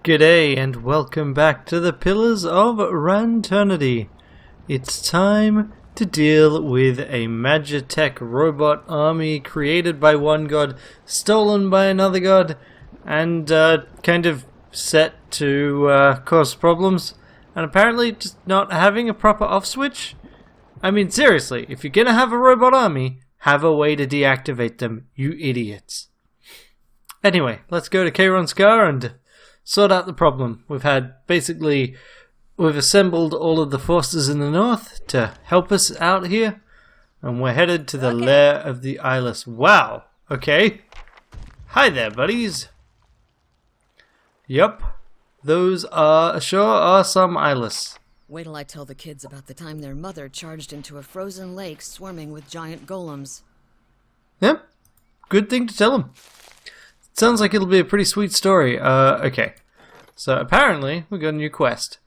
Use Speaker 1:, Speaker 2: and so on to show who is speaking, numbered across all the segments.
Speaker 1: G'day and welcome back to the Pillars of Ranternity. It's time to deal with a Magitech robot army created by one god, stolen by another god, and kind of set to cause problems, and apparently just not having a proper off switch. I mean, seriously, if you're gonna have a robot army, have a way to deactivate them, you idiots. Anyway, let's go to Cayron and sort out the problem. We've assembled all of the forces in the north to help us out here, and we're headed to the lair of the eyeless. Wow, okay. Hi there, buddies. Yup, those sure are some eyeless.
Speaker 2: Wait till I tell the kids about the time their mother charged into a frozen lake swarming with giant golems.
Speaker 1: Yep, good thing to tell them. Sounds like it'll be a pretty sweet story. Okay. So apparently we got a new quest.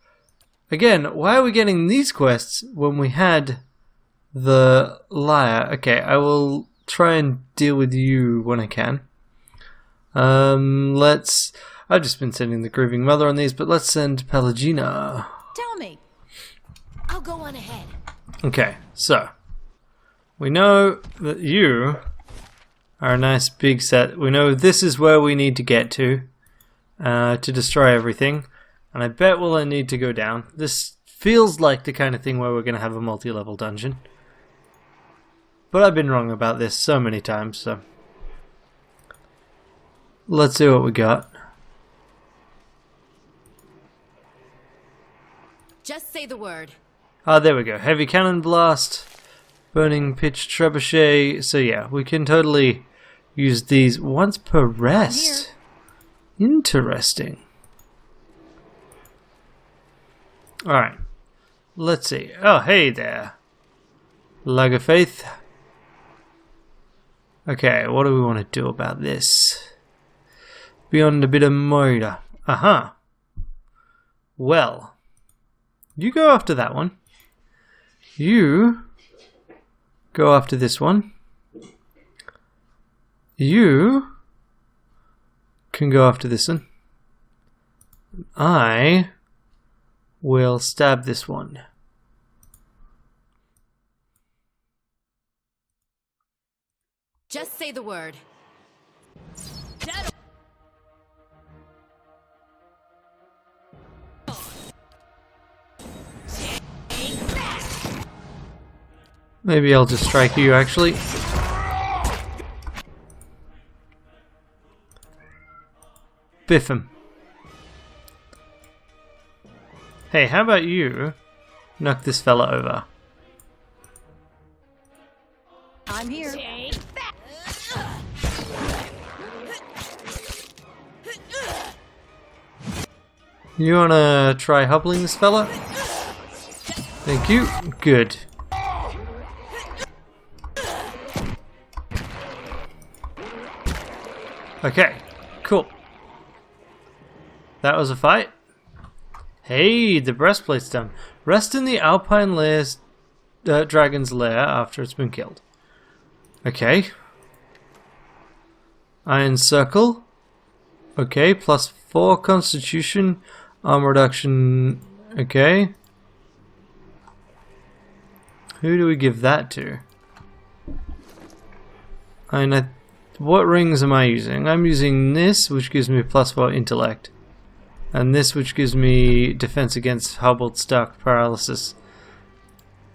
Speaker 1: Again, why are we getting these quests when we had the lyre? Okay, I will try and deal with you when I can. I've just been sending the grieving mother on these, but let's send Pelagina.
Speaker 2: Tell me. I'll go on ahead.
Speaker 1: Okay, so we know that you are a nice big set. We know this is where we need to get to destroy everything, and I bet we'll need to go down. This feels like the kind of thing where we're going to have a multi-level dungeon, but I've been wrong about this so many times, so let's see what we got.
Speaker 2: Just say the word.
Speaker 1: Ah, there we go. Heavy cannon blast, burning pitch trebuchet. So yeah, we can totally use these once per rest. Interesting. Alright. Let's see. Oh, hey there. Lag of Faith. Okay, what do we want to do about this? Beyond a bit of murder. Uh-huh. Well, you go after that one. You go after this one. You can go after this one. I will stab this one.
Speaker 2: Just say the word.
Speaker 1: Maybe I'll just strike you, actually. Biff him. Hey, how about you knock this fella over?
Speaker 2: I'm here.
Speaker 1: You wanna try hobbling this fella? Thank you. Good. Okay, cool. That was a fight. Hey, the breastplate's done. Rest in the Alpine Dragon's lair after it's been killed. Okay. Iron Circle. Okay, +4 Constitution. Armor reduction. Okay. Who do we give that to? What rings am I using? I'm using this, which gives me +4 intellect. And this, which gives me defense against hobbled, stuck, paralysis.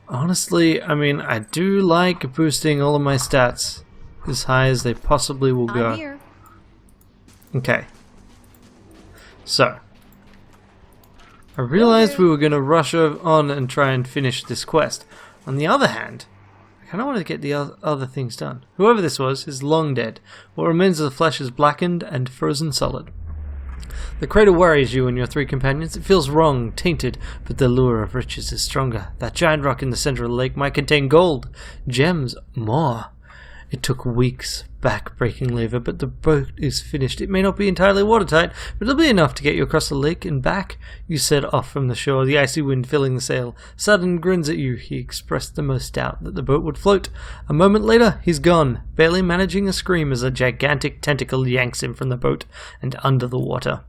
Speaker 1: Honestly, I mean, I do like boosting all of my stats as high as they possibly will go.
Speaker 2: I'm here.
Speaker 1: Okay. So, I realized we were going to rush on and try and finish this quest. On the other hand, I kind of want to get the other things done. Whoever this was is long dead. What remains of the flesh is blackened and frozen solid. The crater worries you and your three companions. It feels wrong, tainted, but the lure of riches is stronger. That giant rock in the center of the lake might contain gold, gems, more. It took weeks, back-breaking labor, but the boat is finished. It may not be entirely watertight, but it'll be enough to get you across the lake and back. You set off from the shore, the icy wind filling the sail. Sudden grins at you. He expressed the most doubt that the boat would float. A moment later, he's gone, barely managing a scream as a gigantic tentacle yanks him from the boat and under the water.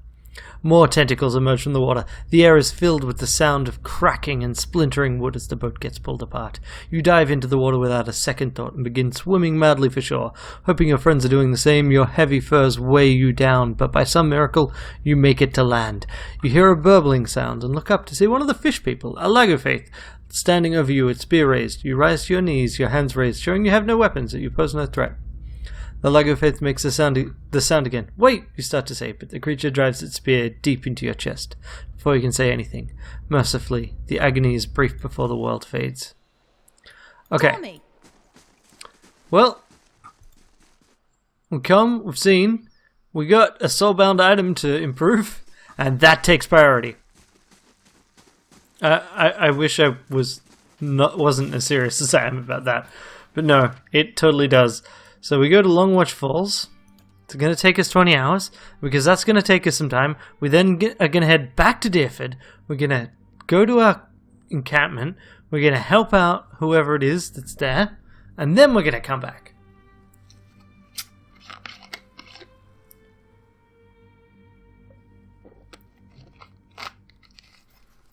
Speaker 1: More tentacles emerge from the water. The air is filled with the sound of cracking and splintering wood as the boat gets pulled apart. You dive into the water without a second thought and begin swimming madly for shore. Hoping your friends are doing the same, your heavy furs weigh you down, but by some miracle, you make it to land. You hear a burbling sound and look up to see one of the fish people, a Lagofaith, standing over you with spear raised. You rise to your knees, your hands raised, showing you have no weapons, that you pose no threat. The Lagofaith makes the sound again. Wait, you start to say, but the creature drives its spear deep into your chest before you can say anything. Mercifully, the agony is brief before the world fades. Okay. Well, we've seen, we got a soulbound item to improve, and that takes priority. I wish I wasn't as serious as I am about that, but no, it totally does. So we go to Longwatch Falls. It's going to take us 20 hours, because that's going to take us some time. We then are going to head back to Deerford. We're going to go to our encampment. We're going to help out whoever it is that's there, and then we're going to come back.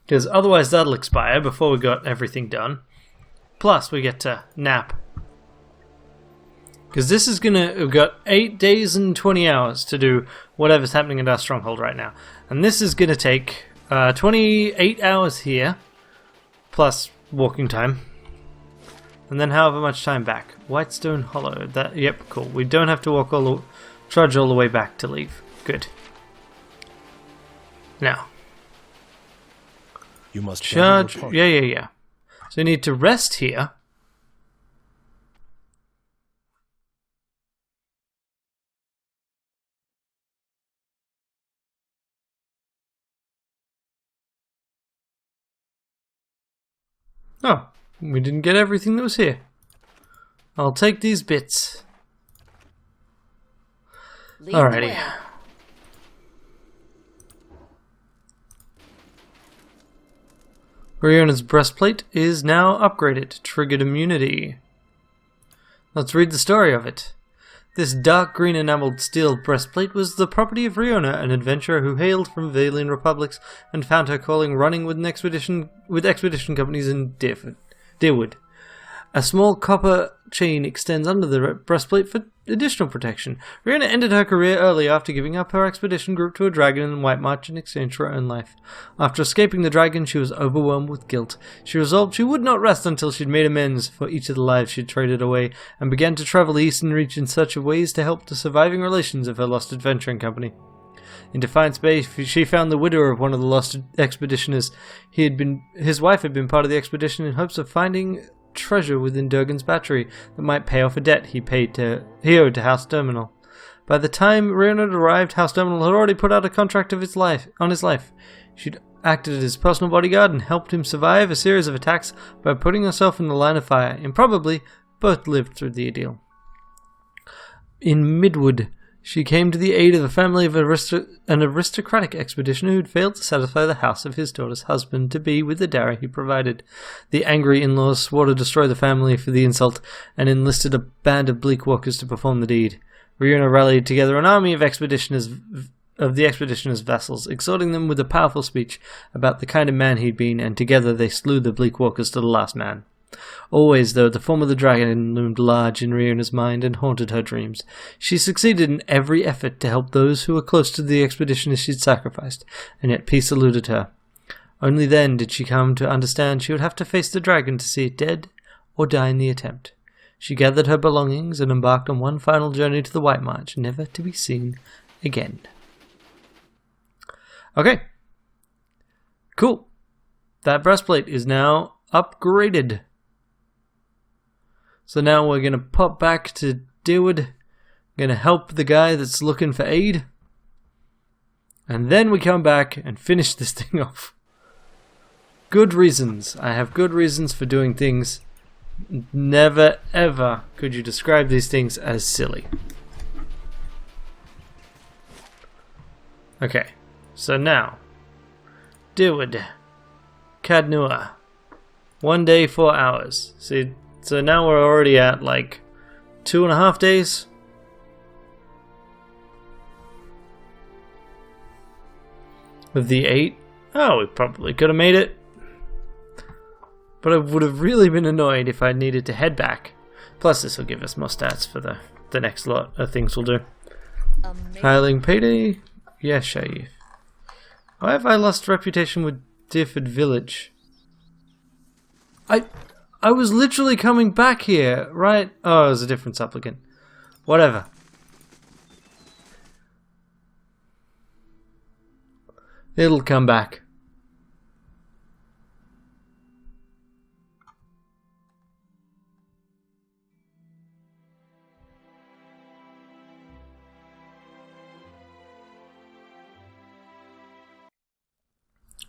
Speaker 1: Because otherwise that'll expire before we got everything done. Plus we get to nap. Because this is we've got 8 days and 20 hours to do whatever's happening at our stronghold right now. And this is going to take 28 hours here, plus walking time. And then however much time back. Whitestone Hollow. Yep, cool. We don't have to trudge all the way back to leave. Good. Now.
Speaker 3: You must
Speaker 1: charge. Yeah. So you need to rest here. Oh, we didn't get everything that was here. I'll take these bits. Alrighty. Riona's breastplate is now upgraded, triggered immunity. Let's read the story of it. This dark green enameled steel breastplate was the property of Riona, an adventurer who hailed from Vailian republics and found her calling running with expedition companies in Deerwood. A small copper chain extends under the breastplate for additional protection. Riona ended her career early after giving up her expedition group to a dragon in White March in exchange for her own life. After escaping the dragon, she was overwhelmed with guilt. She resolved she would not rest until she'd made amends for each of the lives she'd traded away, and began to travel the eastern reach in search of ways to help the surviving relations of her lost adventuring company. In Defiance Bay, she found the widower of one of the lost expeditioners. His wife had been part of the expedition in hopes of finding treasure within Durgan's battery that might pay off a debt he owed to House Terminal. By the time Riona arrived, House Terminal had already put out a contract on his life. She'd acted as his personal bodyguard and helped him survive a series of attacks by putting herself in the line of fire. Improbably, both lived through the ordeal. In Midwood, she came to the aid of a family of an aristocratic expeditioner who'd failed to satisfy the house of his daughter's husband to be with the dower he provided. The angry in-laws swore to destroy the family for the insult and enlisted a band of bleakwalkers to perform the deed. Riona rallied together an army of the expeditioner's vassals, exhorting them with a powerful speech about the kind of man he'd been, and together they slew the bleakwalkers to the last man. Always, though, the form of the dragon loomed large in Riona's mind and haunted her dreams. She succeeded in every effort to help those who were close to the expeditioners she'd sacrificed, and yet peace eluded her. Only then did she come to understand she would have to face the dragon to see it dead or die in the attempt. She gathered her belongings and embarked on one final journey to the White March, never to be seen again. Okay. Cool. That breastplate is now upgraded. So now we're going to pop back to Deerwood. Going to help the guy that's looking for aid. And then we come back and finish this thing off. Good reasons. I have good reasons for doing things. Never ever could you describe these things as silly. Okay. So now. Deerwood. Cadnua. 1 day, 4 hours. See, so now we're already at like 2.5 days. Of the 8? Oh, we probably could have made it. But I would have really been annoyed if I needed to head back. Plus this will give us more stats for the next lot of things we'll do. Hiling payday? Yes, Shaif. Why have I lost reputation with Difford Village? I was literally coming back here, right? Oh, it was a different supplicant. Whatever. It'll come back.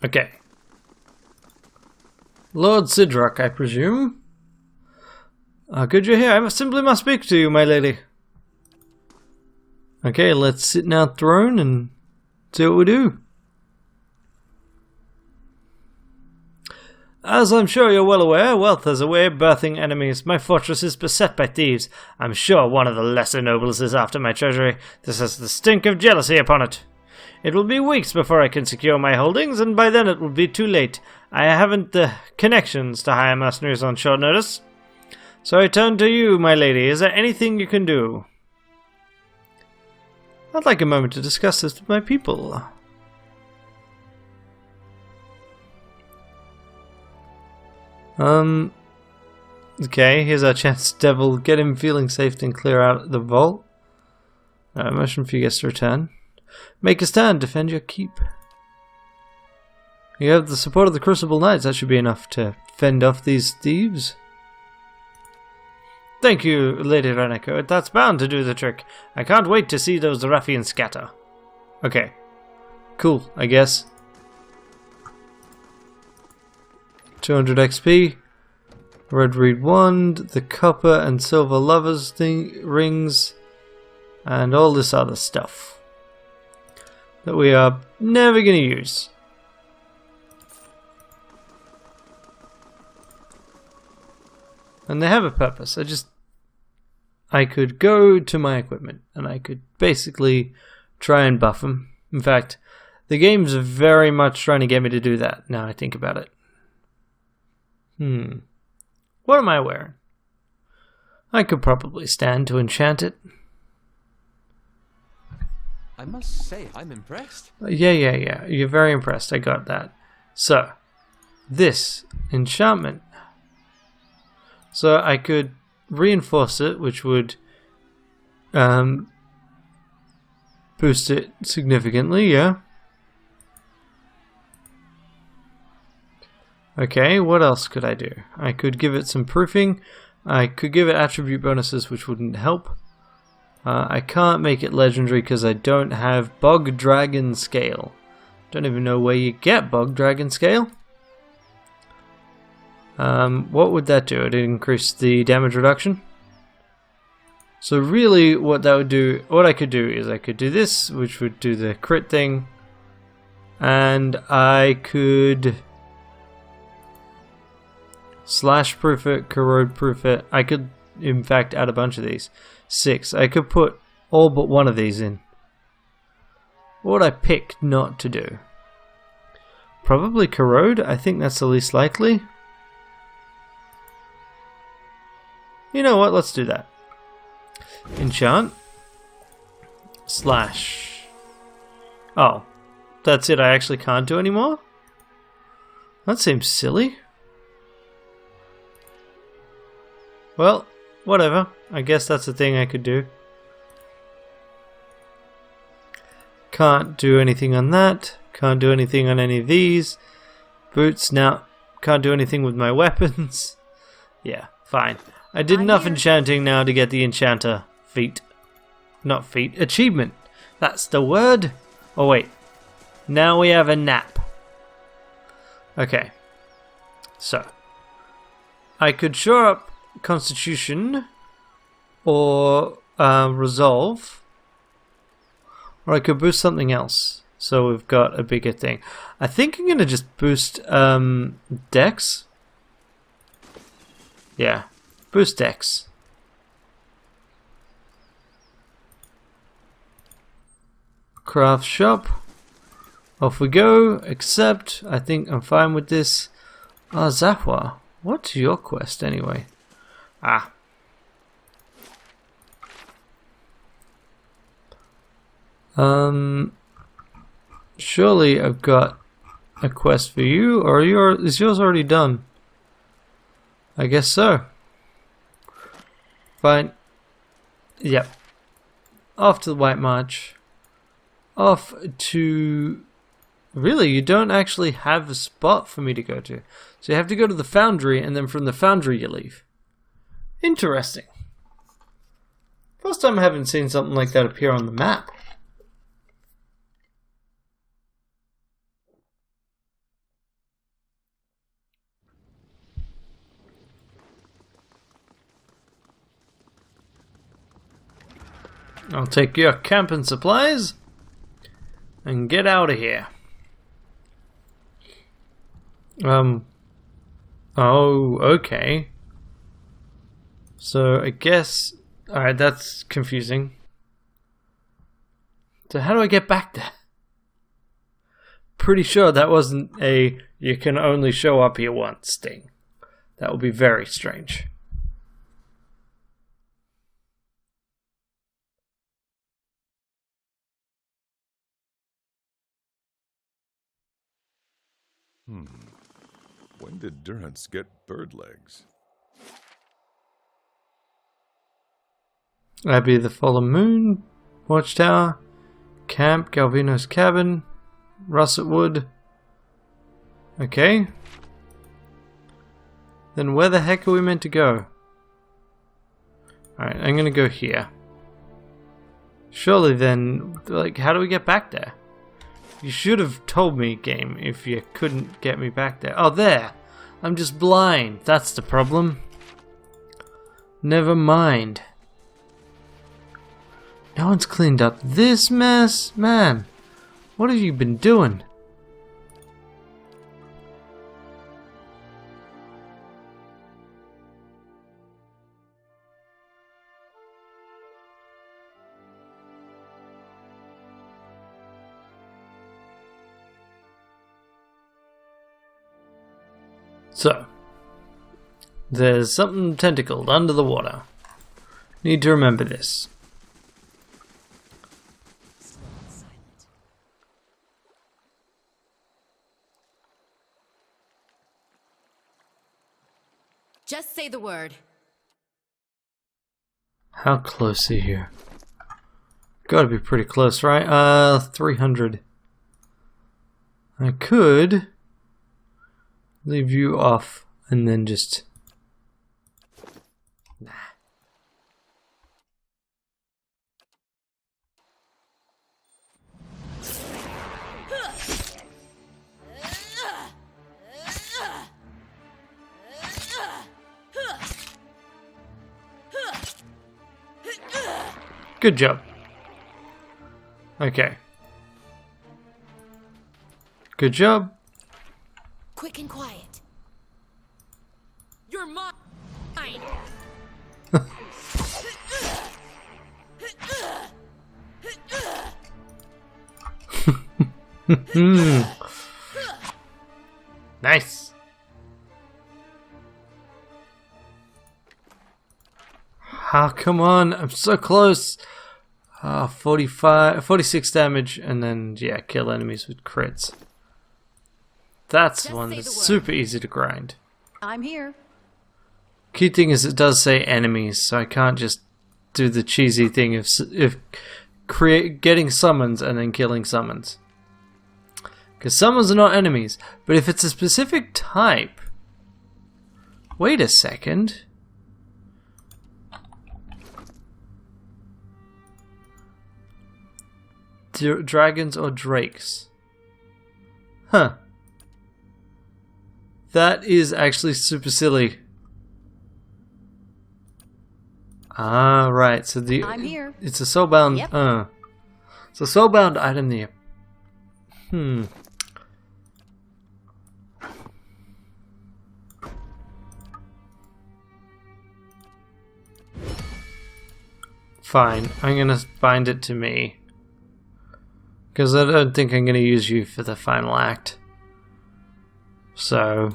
Speaker 1: Okay. Lord Sidrock, I presume? Good you're here. I simply must speak to you, my lady. Okay, let's sit in our throne and see what we do. As I'm sure you're well aware, wealth has a way of birthing enemies. My fortress is beset by thieves. I'm sure one of the lesser nobles is after my treasury. This has the stink of jealousy upon it. It will be weeks before I can secure my holdings, and by then it will be too late. I haven't the connections to hire mercenaries on short notice. So I turn to you, my lady. Is there anything you can do? I'd like a moment to discuss this with my people. Okay, here's our chance, Devil. Get him feeling safe and clear out the vault. Motion for you guys to return. Make a stand, defend your keep. You have the support of the Crucible Knights. That should be enough to fend off these thieves. Thank you, Lady Ranneko. That's bound to do the trick. I can't wait to see those ruffians scatter. Okay. Cool, I guess. 200 XP. Red Reed Wand, the copper and silver lovers rings, and all this other stuff that we are never going to use. And they have a purpose. I could go to my equipment and I could basically try and buff them. In fact, the game's very much trying to get me to do that now I think about it. What am I wearing? I could probably stand to enchant it.
Speaker 3: I must say, I'm impressed.
Speaker 1: Yeah. You're very impressed. I got that. So, this enchantment. So I could reinforce it, which would boost it significantly, yeah. Okay, what else could I do? I could give it some proofing. I could give it attribute bonuses, which wouldn't help. I can't make it legendary because I don't have Bog Dragon Scale. Don't even know where you get Bog Dragon Scale. What would that do? It'd increase the damage reduction. So really what that would do, what I could do is I could do this, which would do the crit thing. And I could slash proof it, corrode proof it. I could in fact add a bunch of these. 6. I could put all but one of these in. What would I pick not to do? Probably corrode. I think that's the least likely. You know what? Let's do that. Enchant. Slash. Oh. That's it. I actually can't do anymore? That seems silly. Well, whatever. I guess that's the thing I could do. Can't do anything on that. Can't do anything on any of these. Boots. Now, can't do anything with my weapons. Yeah, fine. I did enough enchanting now to get the enchanter feat. Not feat, achievement. That's the word. Oh wait. Now we have a nap. Okay. So. I could shore up Constitution or Resolve. Or I could boost something else. So we've got a bigger thing. I think I'm going to just boost Dex. Yeah. Boost Dex. Craft shop. Off we go, except I think I'm fine with this. Ah, Zafwa, what's your quest anyway? Ah. Surely I've got a quest for you, or is yours already done? I guess so. Fine. Yep. Off to the White March. Off to... Really, you don't actually have a spot for me to go to. So you have to go to the Foundry, and then from the Foundry you leave. Interesting. First time I haven't seen something like that appear on the map. I'll take your camping supplies and get out of here. Oh, okay. So I guess, alright, that's confusing. So how do I get back there? Pretty sure that wasn't a you can only show up here once thing. That would be very strange.
Speaker 4: When did Durrance get bird legs?
Speaker 1: Abbey of the Fallen Moon, Watchtower, Camp, Galvino's Cabin, Russet Wood. Okay. Then where the heck are we meant to go? Alright, I'm gonna go here. Surely then, like, how do we get back there? You should have told me, game, if you couldn't get me back there. Oh, there! I'm just blind. That's the problem. Never mind. No one's cleaned up this mess? Man, what have you been doing? So, there's something tentacled under the water. Need to remember this.
Speaker 2: Just say the word.
Speaker 1: How close are you? Gotta be pretty close, right? 300. I could leave you off and then just... Nah. Good job. Okay. Good job.
Speaker 2: Quick and quiet. You're mine.
Speaker 1: Nice. Ah, come on. I'm so close. 46 damage, and then, yeah, kill enemies with crits. That's
Speaker 2: Just
Speaker 1: one
Speaker 2: say
Speaker 1: that's
Speaker 2: the word.
Speaker 1: super easy to grind.
Speaker 2: I'm here.
Speaker 1: Key thing is it does say enemies, so I can't just do the cheesy thing of getting summons and then killing summons. Because summons are not enemies, but if it's a specific type... Wait a second. Dragons or drakes? Huh. That is actually super silly. Ah, right. So
Speaker 2: I'm here.
Speaker 1: it's a soulbound.
Speaker 2: Yep.
Speaker 1: It's a soulbound item there. Fine. I'm gonna bind it to me. Because I don't think I'm going to use you for the final act. So,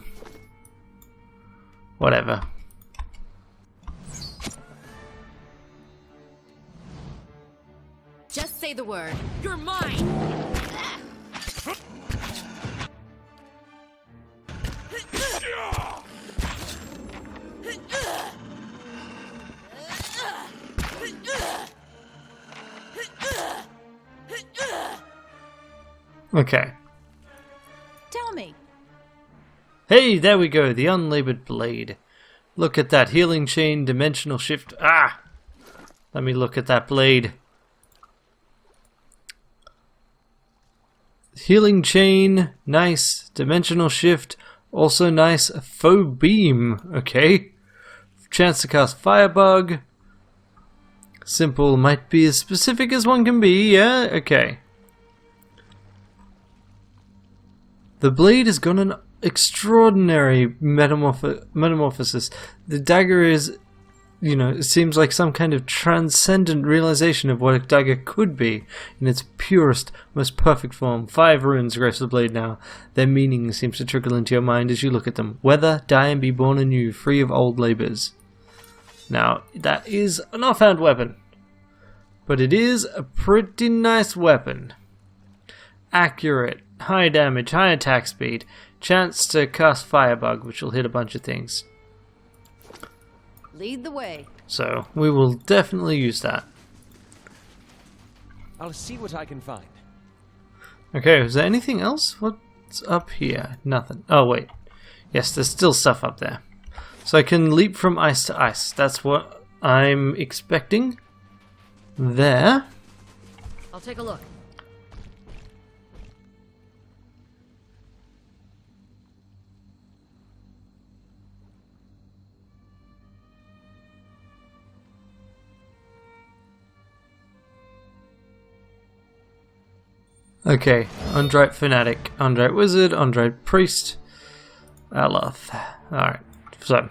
Speaker 1: whatever.
Speaker 2: Just say the word. You're mine!
Speaker 1: Okay.
Speaker 5: Tell me.
Speaker 1: Hey, there we go, the unlabored blade. Look at that healing chain, dimensional shift. Ah! Let me look at that blade. Healing chain, nice. Dimensional shift, also nice. Faux beam, okay. Chance to cast firebug. Simple might be as specific as one can be, yeah? Okay. The blade has got an extraordinary metamorphosis. The dagger is, you know, it seems like some kind of transcendent realization of what a dagger could be in its purest, most perfect form. 5 runes grace the blade now. Their meaning seems to trickle into your mind as you look at them. Weather, die and be born anew, free of old labors. Now, that is an offhand weapon, but it is a pretty nice weapon. Accurate, high damage, high attack speed, chance to cast firebug, which will hit a bunch of things.
Speaker 5: Lead the way.
Speaker 1: So, we will definitely use that.
Speaker 3: I'll see what I can find.
Speaker 1: Okay, is there anything else? What's up here? Nothing. Oh, wait. Yes, there's still stuff up there. So I can leap from ice to ice. That's what I'm expecting. There.
Speaker 2: I'll take a look.
Speaker 1: Okay, Undrite Fanatic, Undrite Wizard, Undrite Priest, Aloth. Alright, so.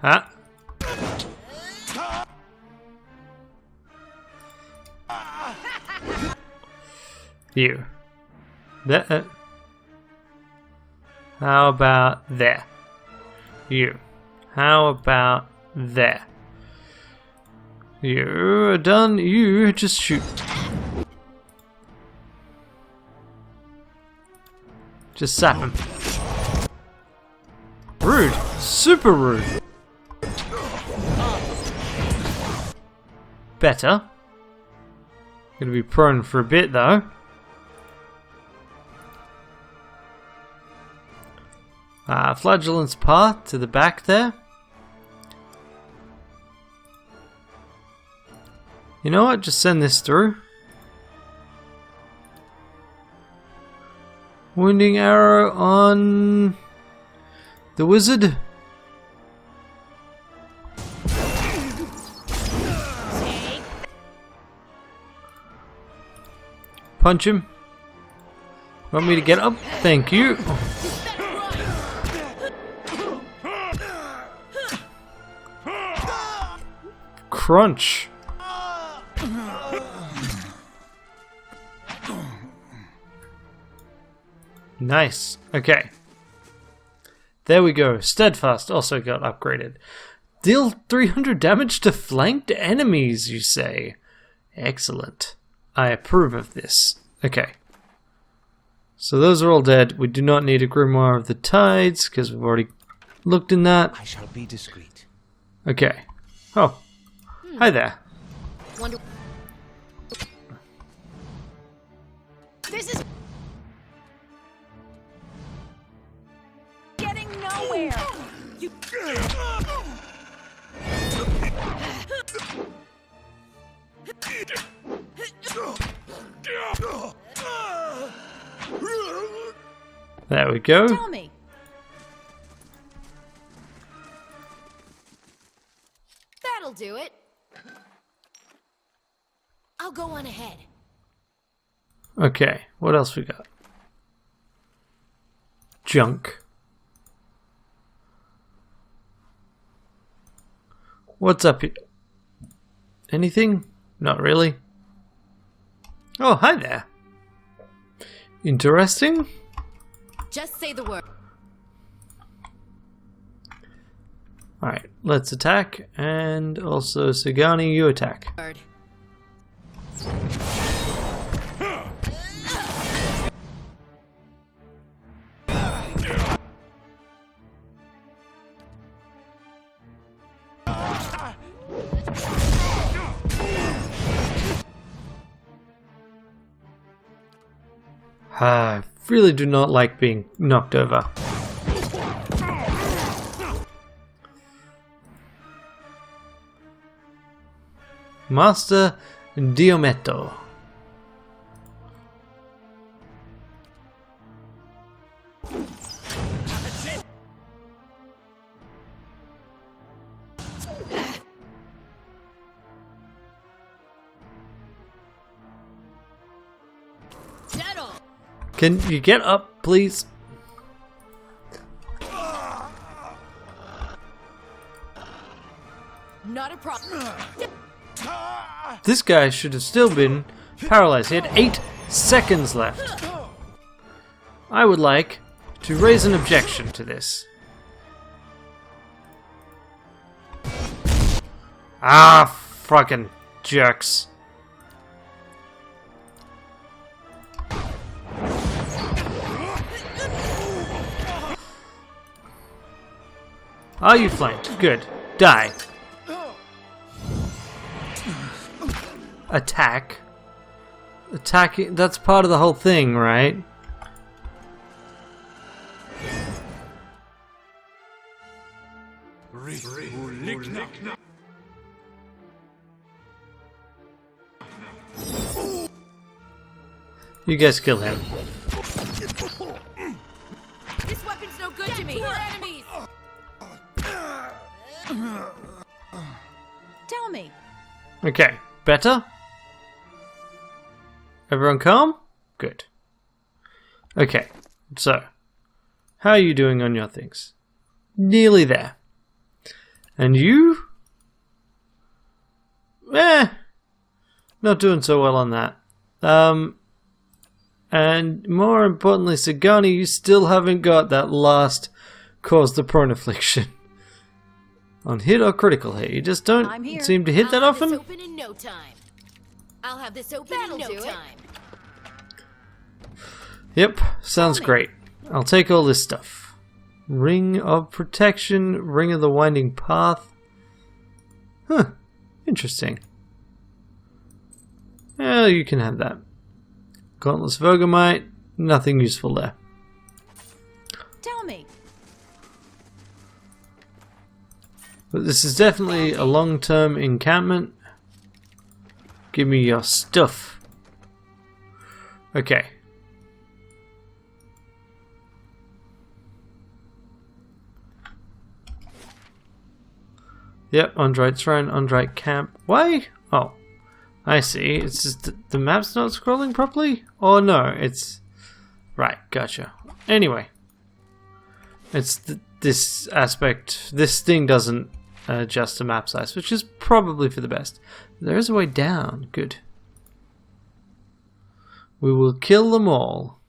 Speaker 1: Huh? You. That. How about there? You. How about there? You are done. You just shoot. Just zap him. Rude. Super rude. Better. Gonna be prone for a bit though. Flagellant's path to the back there. You know what? Just send this through. Wounding arrow on the wizard. Punch him. Want me to get up? Thank you. Crunch. Nice. Okay. There we go. Steadfast also got upgraded. Deal 300 damage to flanked enemies, you say? Excellent. I approve of this. Okay. So those are all dead. We do not need a Grimoire of the Tides, because we've already looked in that.
Speaker 3: I shall be discreet.
Speaker 1: Okay. Oh. Hi there.
Speaker 5: This is getting nowhere. You.
Speaker 1: There we go.
Speaker 5: Tell me.
Speaker 2: That'll do it. I'll go on ahead.
Speaker 1: Okay, what else we got? Junk. What's up here? Anything? Not really. Oh, hi there. Interesting.
Speaker 2: Just say the word.
Speaker 1: Alright, let's attack. And also, Sagani, you attack. I really do not like being knocked over. Master Diometo. Can you get up, please?
Speaker 2: Not a problem.
Speaker 1: This guy should have still been paralyzed. He had 8 seconds left. I would like to raise an objection to this. Ah, fucking jerks. Are you flanked? Good. Die. Attack. Attacking. That's part of the whole thing, right? You guys kill him.
Speaker 2: This weapon's no good to me. We're enemies.
Speaker 5: Tell me.
Speaker 1: Okay. Better? Everyone calm? Good. Okay. So, how are you doing on your things? Nearly there. And you? Not doing so well on that. And more importantly, Sagani, you still haven't got that last cause the prone affliction. On hit or critical hit, you just don't seem to hit that often.
Speaker 2: I'll have this open in no time. I'll have this open in no time.
Speaker 1: Yep, sounds great. I'll take all this stuff. Ring of Protection, Ring of the Winding Path. Huh, interesting. Yeah, you can have that. Gauntless Vogamite, nothing useful there.
Speaker 5: Tell me.
Speaker 1: But this is definitely a long-term encampment. Give me your stuff. Okay. Yep, Ondrite Shrine, Ondrite Camp. Why? Oh, I see. It's just the map's not scrolling properly? Oh no, it's... Right, gotcha. Anyway. It's this aspect, this thing doesn't adjust the map size, which is probably for the best. There is a way down. Good. We will kill them all.